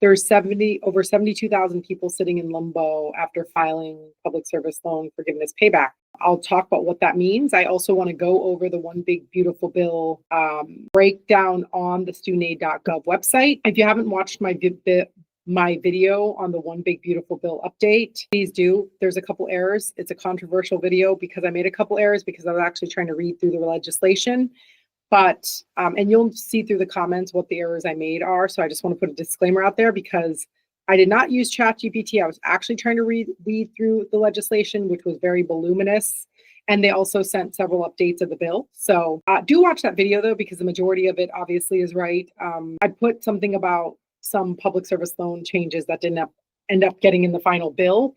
There's over 72,000 people sitting in limbo after filing public service loan forgiveness payback. I'll talk about what that means. I also want to go over the One Big Beautiful Bill breakdown on the studentaid.gov website. If you haven't watched my video on the One Big Beautiful Bill update, please do. There's a couple errors. It's a controversial video because I made a couple errors because I was actually trying to read through the legislation. But, and you'll see through the comments what the errors I made are. So I just want to put a disclaimer out there because I did not use ChatGPT. I was actually trying to read through the legislation, which was very voluminous. And they also sent several updates of the bill. So do watch that video though, because the majority of it obviously is right. I put something about some public service loan changes that didn't end up getting in the final bill.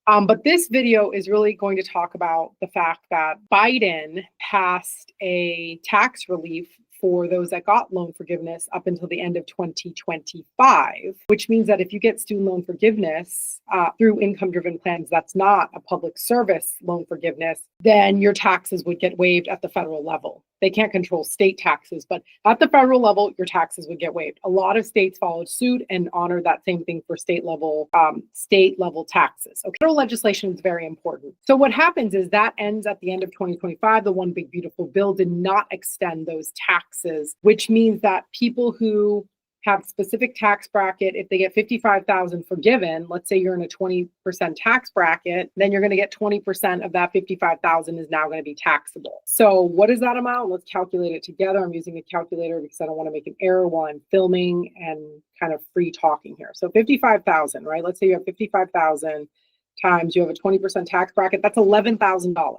But this video is really going to talk about the fact that Biden passed a tax relief for those that got loan forgiveness up until the end of 2025, which means that if you get student loan forgiveness through income-driven plans, that's not a public service loan forgiveness, then your taxes would get waived at the federal level. They can't control state taxes, but at the federal level, your taxes would get waived. A lot of states followed suit and honored that same thing for state level taxes. Okay. Federal legislation is very important. So what happens is that ends at the end of 2025. The One Big Beautiful Bill did not extend those taxes, which means that people who have specific tax bracket, if they get 55,000 forgiven, let's say you're in a 20% tax bracket, then you're going to get 20% of that 55,000 is now going to be taxable. So what is that amount? Let's calculate it together. I'm using a calculator because I don't want to make an error while I'm filming and kind of free talking here. So 55,000, right? Let's say you have 55,000 times you have a 20% tax bracket, that's $11,000.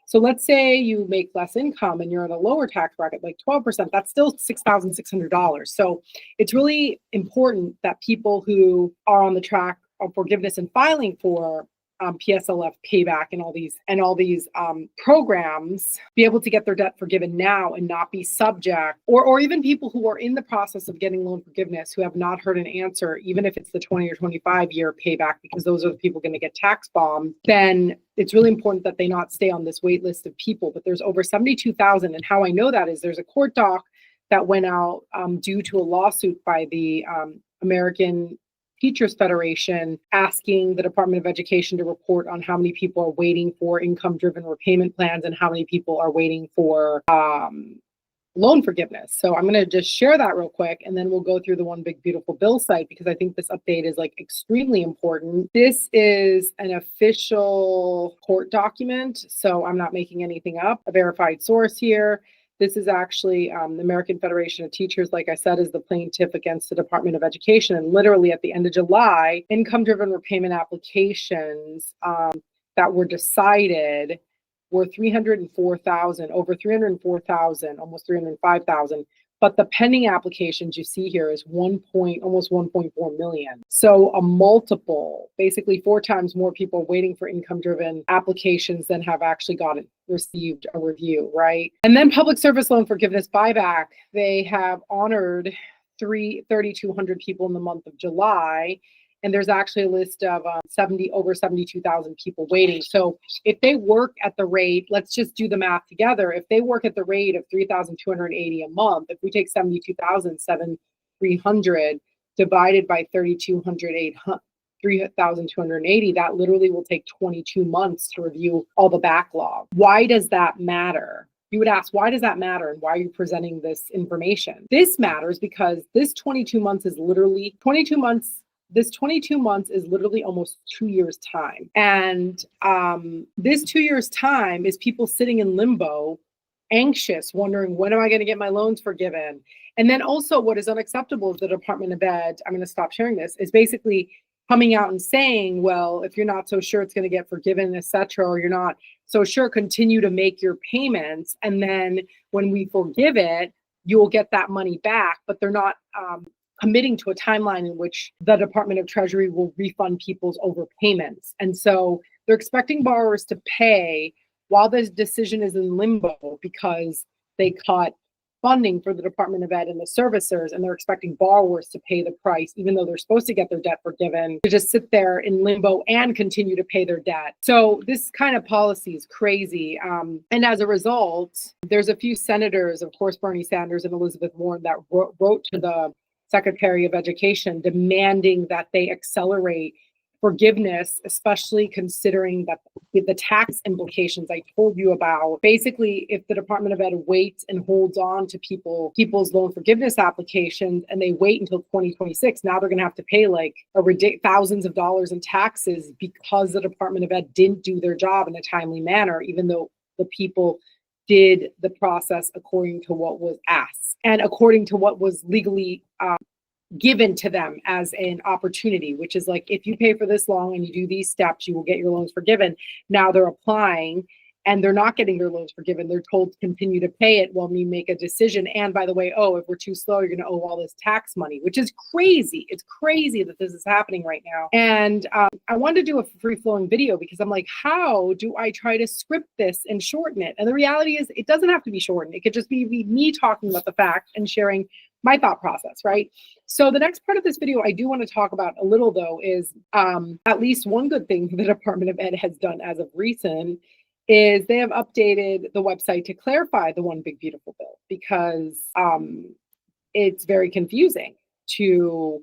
So let's say you make less income and you're in a lower tax bracket, like 12%, that's still $6,600. So it's really important that people who are on the track of forgiveness and filing for PSLF payback and all these programs be able to get their debt forgiven now and not be subject, or even people who are in the process of getting loan forgiveness who have not heard an answer, even if it's the 20 or 25 year payback, because those are the people going to get tax bombed, then it's really important that they not stay on this wait list of people. But there's over 72,000. And how I know that is there's a court doc that went out due to a lawsuit by the American Teachers Federation asking the Department of Education to report on how many people are waiting for income-driven repayment plans and how many people are waiting for loan forgiveness. So I'm going to just share that real quick, and then we'll go through the One Big Beautiful Bill site because I think this update is like extremely important. This is an official court document, so I'm not making anything up. A verified source here. This is actually the American Federation of Teachers, like I said, is the plaintiff against the Department of Education. And literally at the end of July, income-driven repayment applications that were decided were 304,000, over 304,000, almost 305,000. But the pending applications you see here is almost 1.4 million. So a multiple, basically 4 times more people waiting for income-driven applications than have actually received a review, right? And then public service loan forgiveness buyback, they have honored 3,200 people in the month of July. And there's actually a list of over 72,000 people waiting. So if they work at the rate, let's just do the math together. If they work at the rate of 3,280 a month, if we take 72,300 divided by 3,280, that literally will take 22 months to review all the backlog. Why does that matter? You would ask, why does that matter? And why are you presenting this information? This matters because this 22 months is literally almost 2 years time. And this 2 years time is people sitting in limbo, anxious, wondering, when am I going to get my loans forgiven? And then also what is unacceptable is the Department of Ed, I'm going to stop sharing this, is basically coming out and saying, well, if you're not so sure it's going to get forgiven, etc., or you're not so sure, continue to make your payments. And then when we forgive it, you'll get that money back, but they're not committing to a timeline in which the Department of Treasury will refund people's overpayments. And so they're expecting borrowers to pay while this decision is in limbo because they cut funding for the Department of Ed and the servicers, and they're expecting borrowers to pay the price, even though they're supposed to get their debt forgiven, to just sit there in limbo and continue to pay their debt. So this kind of policy is crazy. And as a result, there's a few senators, of course, Bernie Sanders and Elizabeth Warren, that wrote to the Secretary of Education demanding that they accelerate forgiveness, especially considering that the tax implications I told you about. Basically, if the Department of Ed waits and holds on to people's loan forgiveness applications and they wait until 2026, now they're going to have to pay like thousands of dollars in taxes because the Department of Ed didn't do their job in a timely manner, even though the people did the process according to what was asked and according to what was legally given to them as an opportunity, which is like, if you pay for this long and you do these steps, you will get your loans forgiven. Now they're applying and they're not getting their loans forgiven. They're told to continue to pay it while we make a decision. And by the way, oh, if we're too slow, you're going to owe all this tax money, which is crazy. It's crazy that this is happening right now. And I wanted to do a free-flowing video because I'm like, how do I try to script this and shorten it? And the reality is it doesn't have to be shortened. It could just be me talking about the facts and sharing my thought process, right? So the next part of this video I do want to talk about a little though is at least one good thing the Department of Ed has done as of recent is they have updated the website to clarify the One Big Beautiful Bill because it's very confusing to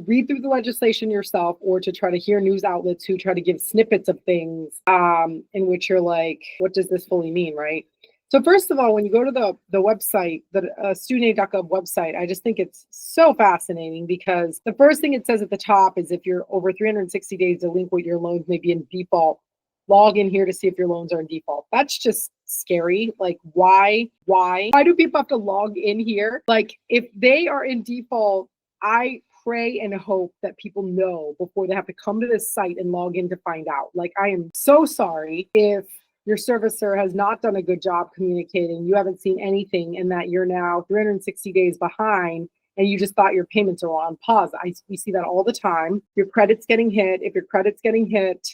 read through the legislation yourself or to try to hear news outlets who try to give snippets of things in which you're like, what does this fully mean, right? So first of all, when you go to the website, the studentaid.gov website, I just think it's so fascinating because the first thing it says at the top is if you're over 360 days delinquent, your loans may be in default. Log in here to see if your loans are in default. That's just scary. Like, why do people have to log in here? Like, if they are in default, I pray and hope that people know before they have to come to this site and log in to find out. Like, I am so sorry if your servicer has not done a good job communicating, you haven't seen anything, and that you're now 360 days behind and you just thought your payments are on pause. We see that all the time. Your credit's getting hit. If your credit's getting hit,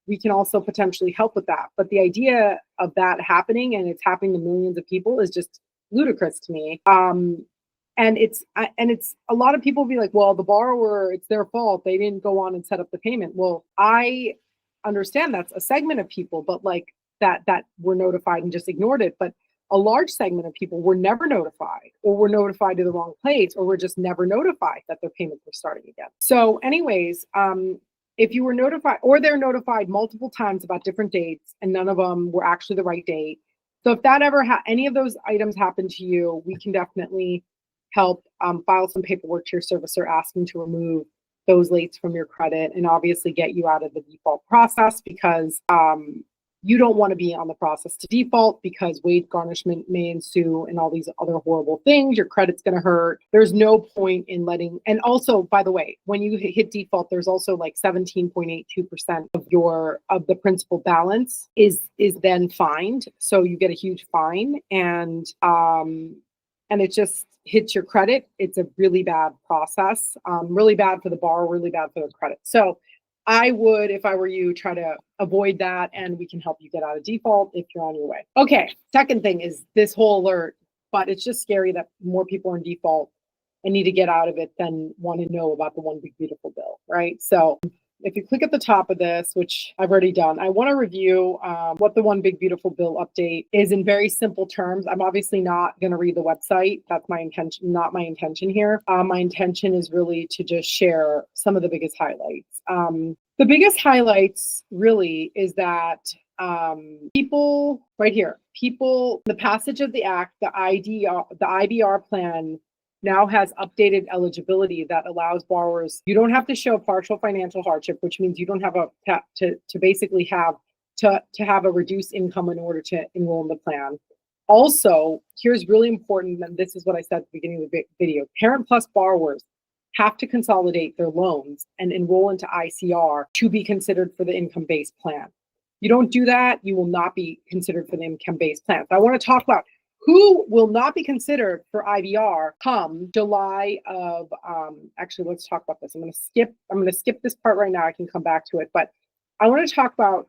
we can also potentially help with that. But the idea of that happening, and it's happening to millions of people, is just ludicrous to me. And it's a lot of people will be like, well, the borrower, it's their fault. They didn't go on and set up the payment. Well, I understand that's a segment of people, but like that were notified and just ignored it. But a large segment of people were never notified, or were notified to the wrong place, or were just never notified that their payments were starting again. So anyways, if you were notified, or they're notified multiple times about different dates and none of them were actually the right date. So if that ever any of those items happen to you, we can definitely help file some paperwork to your servicer asking to remove those lates from your credit and obviously get you out of the default process, because you don't want to be on the process to default because wage garnishment may ensue and all these other horrible things. Your credit's going to hurt. There's no point in letting, and also, by the way, when you hit default, there's also like 17.82% of the principal balance is then fined. So you get a huge fine, and it just hits your credit. It's a really bad process, really bad for the borrower, really bad for the credit. So I would, if I were you, try to avoid that, and we can help you get out of default if you're on your way. Okay, second thing is this whole alert, but it's just scary that more people are in default and need to get out of it than want to know about the One Big Beautiful Bill, right? So if you click at the top of this, which I've already done, I want to review what the One Big Beautiful Bill update is in very simple terms. I'm obviously not going to read the website. That's my intention, not my intention here. My intention is really to just share some of the biggest highlights. The biggest highlights really is that people, right here, the passage of the act, the IBR plan now has updated eligibility that allows borrowers, you don't have to show partial financial hardship, which means you don't have to basically have a reduced income in order to enroll in the plan. Also, here's really important, and this is what I said at the beginning of the video, Parent Plus borrowers have to consolidate their loans and enroll into ICR to be considered for the income-based plan. You don't do that, you will not be considered for the income-based plan. So I want to talk about who will not be considered for IBR come July of, actually, let's talk about this. I'm going to skip this part right now. I can come back to it, but I want to talk about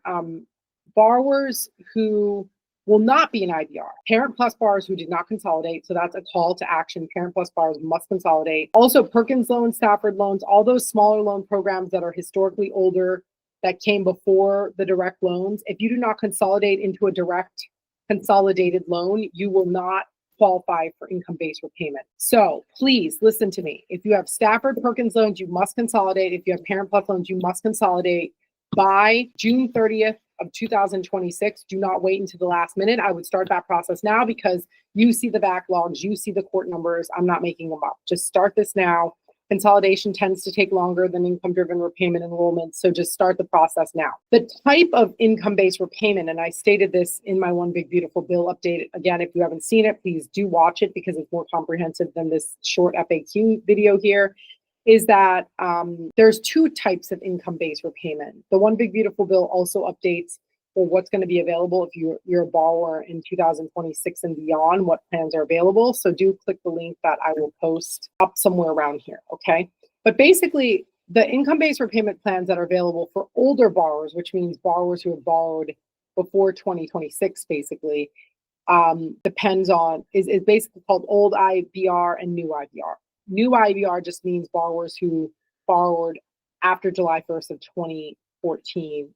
borrowers who will not be in IBR. Parent Plus borrowers who did not consolidate. So that's a call to action. Parent Plus borrowers must consolidate. Also Perkins loans, Stafford loans, all those smaller loan programs that are historically older that came before the direct loans. If you do not consolidate into a direct consolidated loan, you will not qualify for income-based repayment. So please listen to me. If you have Stafford Perkins loans, you must consolidate. If you have Parent Plus loans, you must consolidate by June 30th of 2026. Do not wait until the last minute. I would start that process now because you see the backlogs, you see the court numbers. I'm not making them up. Just start this now. Consolidation tends to take longer than income-driven repayment enrollment, so just start the process now. The type of income-based repayment, and I stated this in my One Big Beautiful Bill update. Again, if you haven't seen it, please do watch it because it's more comprehensive than this short FAQ video here, is that there's two types of income-based repayment. The One Big Beautiful Bill also updates for what's going to be available if you're a borrower in 2026 and beyond, what plans are available. So do click the link that I will post up somewhere around here, okay? But basically, the income-based repayment plans that are available for older borrowers, which means borrowers who have borrowed before 2026, basically, depends on, is basically called old IBR and new IBR. New IBR just means borrowers who borrowed after July 1st of 2014.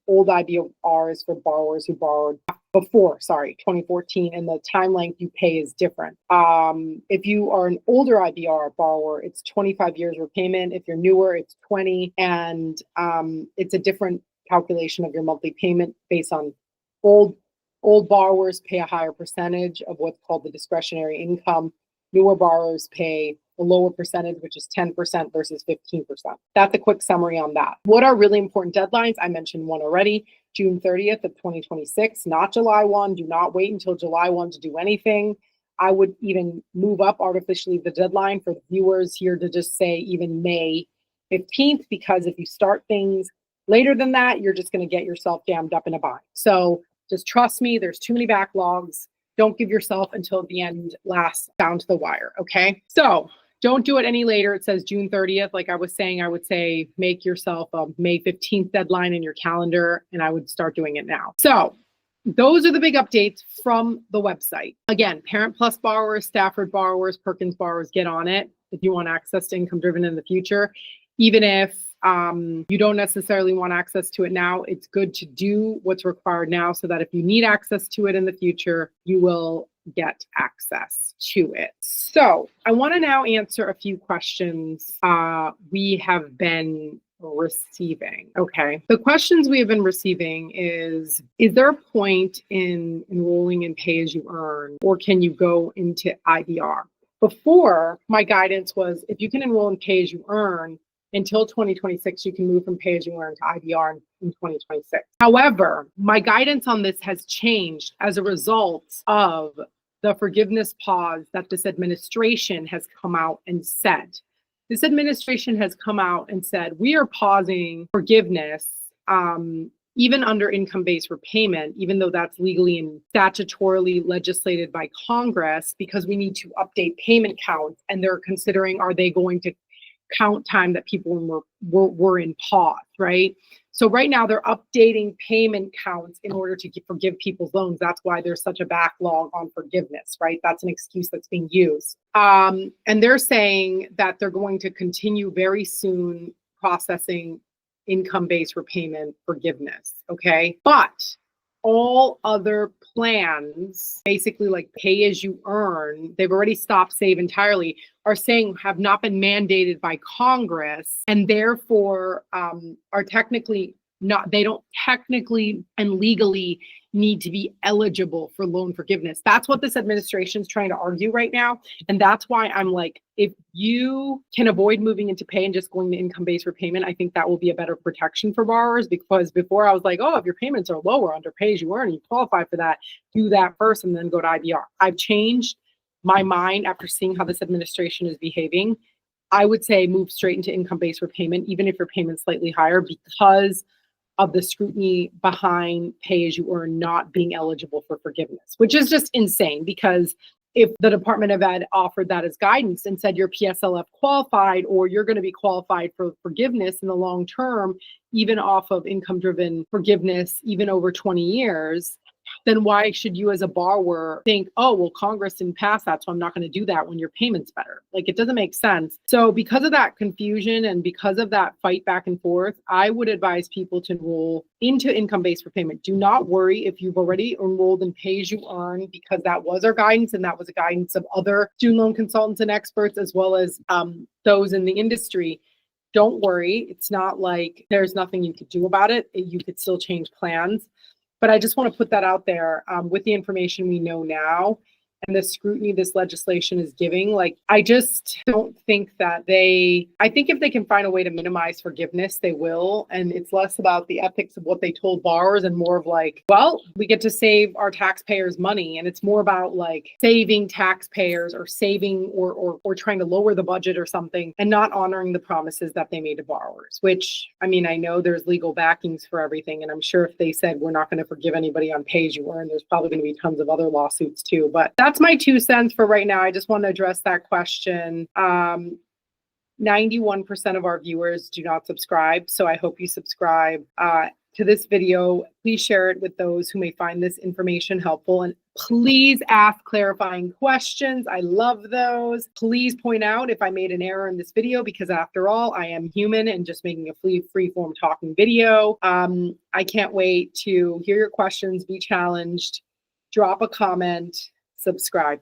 Old IBR is for borrowers who borrowed before, 2014, and the time length you pay is different. If you are an older IBR borrower, it's 25 years repayment. If you're newer, it's 20, and it's a different calculation of your monthly payment based on old borrowers pay a higher percentage of what's called the discretionary income. Newer borrowers pay a lower percentage, which is 10% versus 15%. That's a quick summary on that. What are really important deadlines? I mentioned one already, June 30th of 2026, not July 1. Do not wait until July 1 to do anything. I would even move up artificially the deadline for the viewers here to just say even May 15th, because if you start things later than that, you're just going to get yourself jammed up in a bind. So just trust me, there's too many backlogs. Don't give yourself until the end, last down to the wire, okay? So don't do it any later. It says June 30th. Like I was saying, I would say make yourself a May 15th deadline in your calendar, and I would start doing it now. So those are the big updates from the website. Again, Parent Plus borrowers, Stafford borrowers, Perkins borrowers, get on it if you want access to income driven in the future. Even if you don't necessarily want access to it now, it's good to do what's required now so that if you need access to it in the future, you will get access to it. So I want to now answer a few questions we have been receiving. Okay. The questions we have been receiving is there a point in enrolling in pay as you earn, or can you go into IBR? Before, my guidance was if you can enroll in pay as you earn, until 2026, you can move from pay as you earn to IBR in 2026. However, my guidance on this has changed as a result of the forgiveness pause that this administration has come out and said. This administration has come out and said, we are pausing forgiveness even under income-based repayment, even though that's legally and statutorily legislated by Congress, because we need to update payment counts, and they're considering, are they going to count time that people were in pause, right? So right now they're updating payment counts in order to forgive people's loans. That's why there's such a backlog on forgiveness, right? That's an excuse that's being used. And they're saying that they're going to continue very soon processing income-based repayment forgiveness, okay? But all other plans, basically like pay as you earn, they've already stopped SAVE entirely, are saying have not been mandated by Congress, and therefore are technically not, they don't technically and legally need to be eligible for loan forgiveness. That's what this administration is trying to argue right now. And that's why I'm like, if you can avoid moving into pay and just going to income-based repayment, I think that will be a better protection for borrowers, because before I was like, oh, if your payments are lower under pay as you earn, you qualify for that, do that first and then go to IBR. I've changed my mind after seeing how this administration is behaving. I would say move straight into income-based repayment, even if your payment's slightly higher, because of the scrutiny behind pay as you earn not being eligible for forgiveness, which is just insane. Because if the Department of Ed offered that as guidance and said you're PSLF qualified, or you're going to be qualified for forgiveness in the long term, even off of income driven forgiveness, even over 20 years, then why should you as a borrower think, oh, well, Congress didn't pass that, so I'm not going to do that when your payment's better? Like, it doesn't make sense. So because of that confusion and because of that fight back and forth, I would advise people to enroll into income-based repayment. Do not worry if you've already enrolled in Pay As You Earn, because that was our guidance, and that was a guidance of other student loan consultants and experts, as well as those in the industry. Don't worry. It's not like there's nothing you could do about it. You could still change plans. But I just want to put that out there with the information we know now and the scrutiny this legislation is giving. Like, I just don't think that I think if they can find a way to minimize forgiveness, they will. And it's less about the ethics of what they told borrowers and more of like, well, we get to save our taxpayers money. And it's more about like saving taxpayers or saving or trying to lower the budget or something, and not honoring the promises that they made to borrowers, which, I mean, I know there's legal backings for everything. And I'm sure if they said, we're not going to forgive anybody on Pay As You Earn, there's probably going to be tons of other lawsuits too. But that's my 2 cents for right now. I just want to address that question. 91% of our viewers do not subscribe, so I hope you subscribe to this video. Please share it with those who may find this information helpful, and please ask clarifying questions. I love those. Please point out if I made an error in this video, because after all, I am human and just making a free-form talking video. I can't wait to hear your questions, be challenged, drop a comment, subscribe.